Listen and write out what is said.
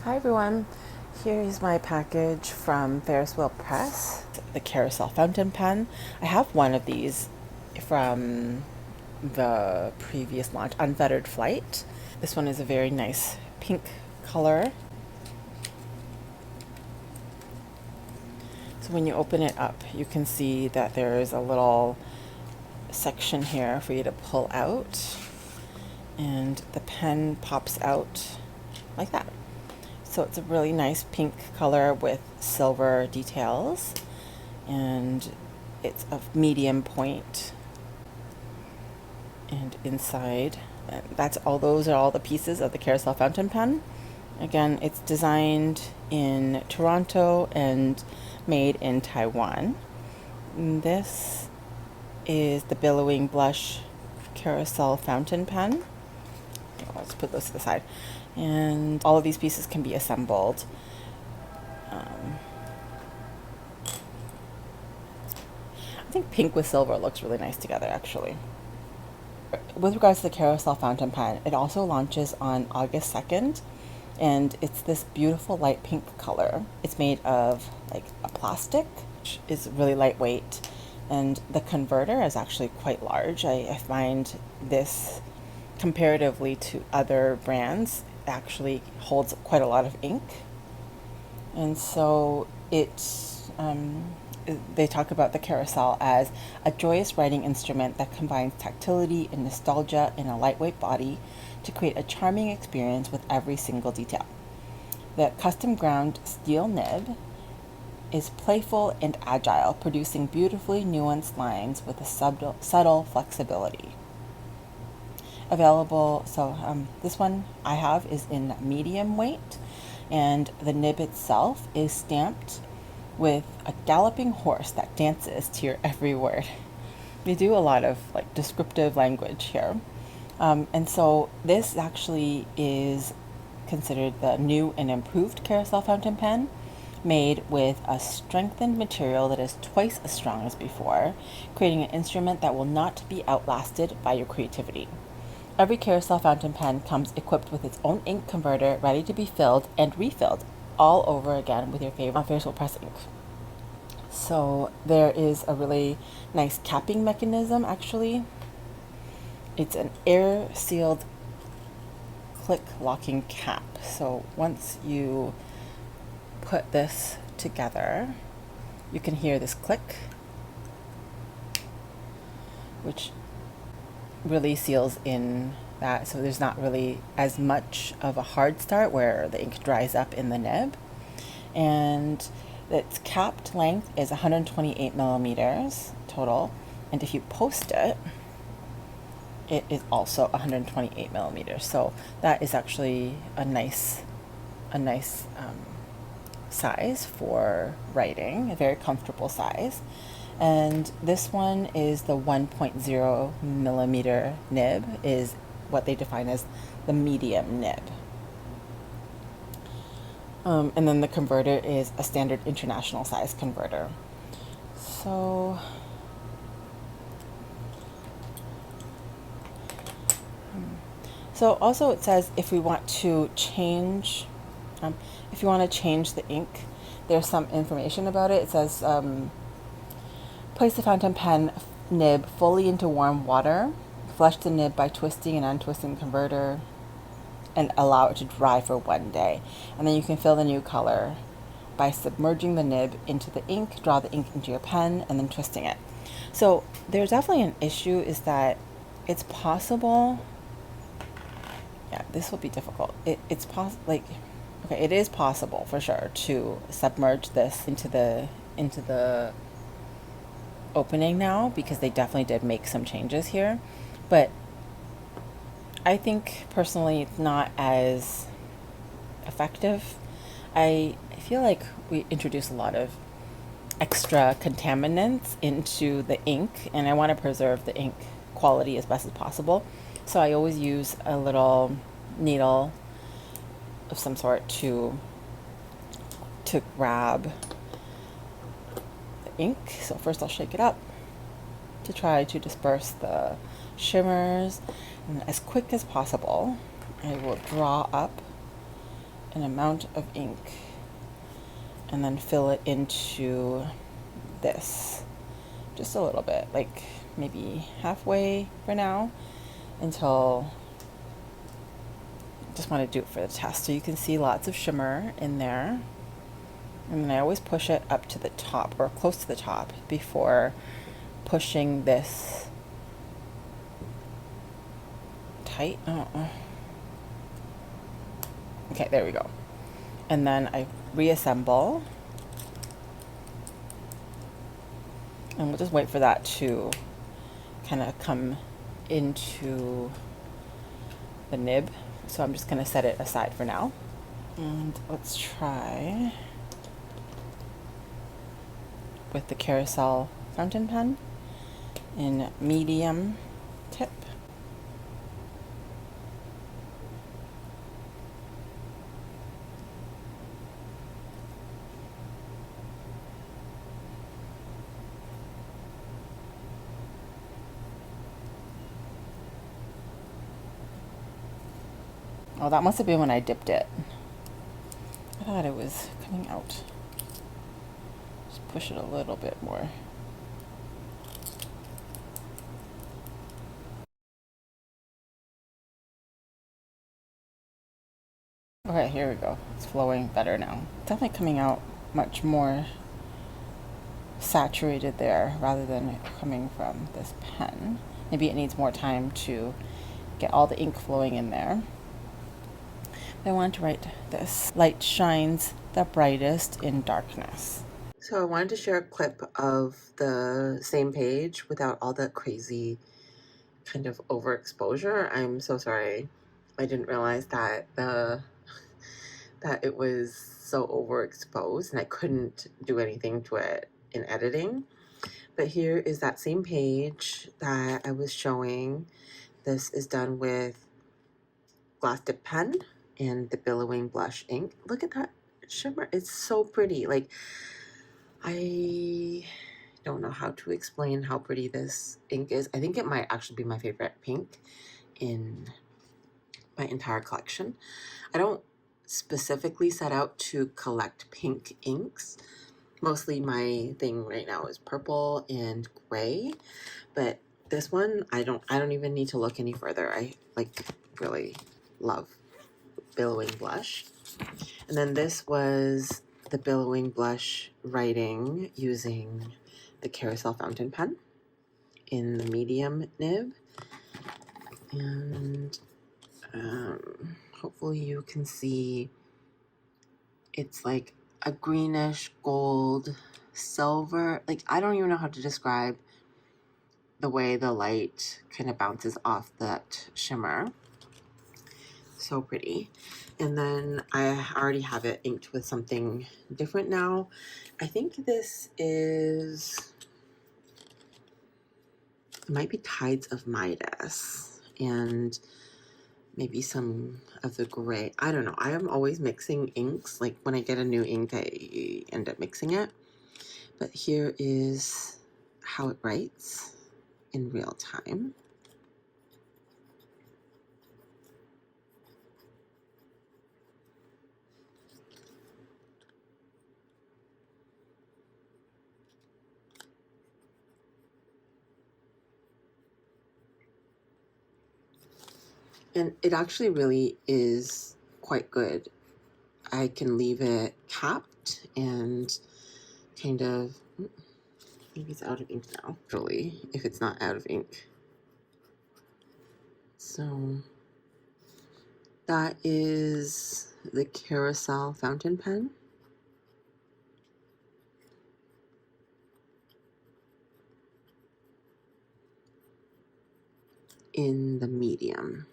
Hi everyone, here is my package from Ferris Press, the Carousel Fountain Pen. I have one of these from the previous launch, Unfettered Flight. This one is a very nice pink color. So when you open it up, you can see that there is a little section here for you to pull out, and the pen pops out like that. So it's a really nice pink color with silver details, and it's of medium point. And inside, those are all the pieces of the Carousel Fountain Pen. Again, it's designed in Toronto and made in Taiwan. And this is the Billowing Blush Carousel Fountain Pen. Let's put those to the side. And all of these pieces can be assembled. I think pink with silver looks really nice together, actually. With regards to the Carousel Fountain Pen, it also launches on August 2nd, and it's this beautiful light pink color. It's made of like a plastic, which is really lightweight, and the converter is actually quite large. I find this, comparatively to other brands, actually holds quite a lot of ink. And so they talk about the Carousel as a joyous writing instrument that combines tactility and nostalgia in a lightweight body to create a charming experience with every single detail. The custom ground steel nib is playful and agile, producing beautifully nuanced lines with a subtle flexibility. Available, so this one I have is in medium weight, and the nib itself is stamped with a galloping horse that dances to your every word. They do a lot of like descriptive language here, and so this actually is considered the new and improved Carousel Fountain Pen, made with a strengthened material that is twice as strong as before, creating an instrument that will not be outlasted by your creativity. Every Carousel Fountain Pen comes equipped with its own ink converter, ready to be filled and refilled all over again with your favorite Ferris Press ink. So there is a really nice capping mechanism, actually. It's an air-sealed click locking cap. So once you put this together, you can hear this click, which really seals in that, so there's not really as much of a hard start where the ink dries up in the nib. And its capped length is 128 millimeters total, and if you post it, it is also 128 millimeters. So that is actually a nice size for writing, a very comfortable size. And this one is the 1.0 millimeter nib, is what they define as the medium nib. And then the converter is a standard international size converter. So also it says if we want to change, if you want to change the ink, there's some information about it. It says, place the fountain pen nib fully into warm water, flush the nib by twisting and untwisting the converter, and allow it to dry for 1 day. And then you can fill the new color by submerging the nib into the ink, draw the ink into your pen, and then twisting it. So there's definitely an issue, is that it's possible, yeah, this will be difficult. It is possible for sure to submerge this into the opening now, because they definitely did make some changes here, but I think personally it's not as effective. I feel like we introduce a lot of extra contaminants into the ink, and I want to preserve the ink quality as best as possible, so I always use a little needle of some sort to grab ink. So first I'll shake it up to try to disperse the shimmers, and as quick as possible I will draw up an amount of ink and then fill it into this just a little bit, like maybe halfway for now, until just want to do it for the test. So you can see lots of shimmer in there. And then I always push it up to the top or close to the top before pushing this tight. Okay, there we go. And then I reassemble. And we'll just wait for that to kind of come into the nib. So I'm just going to set it aside for now. And let's try with the Carousel Fountain Pen in medium tip. Oh, that must have been when I dipped it. I thought it was coming out. Just push it a little bit more. Okay, here we go. It's flowing better now. It's definitely coming out much more saturated there rather than coming from this pen. Maybe it needs more time to get all the ink flowing in there. I want to write this: light shines the brightest in darkness. So I wanted to share a clip of the same page without all that crazy kind of overexposure. I'm so sorry. I didn't realize that that it was so overexposed and I couldn't do anything to it in editing. But here is that same page that I was showing. This is done with glass dip pen and the Billowing Blush ink. Look at that shimmer. It's so pretty. Like, I don't know how to explain how pretty this ink is. I think it might actually be my favorite pink in my entire collection. I don't specifically set out to collect pink inks. Mostly my thing right now is purple and gray, but this one I don't even need to look any further. I like really love Billowing Blush. And then this was the Billowing Blush writing using the Carousel Fountain Pen in the medium nib. And hopefully you can see it's like a greenish gold silver. Like, I don't even know how to describe the way the light kind of bounces off that shimmer. So pretty. And then I already have it inked with something different now. I think this is, it might be Tides of Midas and maybe some of the gray. I don't know. I am always mixing inks. Like, when I get a new ink, I end up mixing it. But here is how it writes in real time. And it actually really is quite good. I can leave it capped and kind of, maybe it's out of ink now, really, if it's not out of ink. So that is the Carousel Fountain Pen in the medium.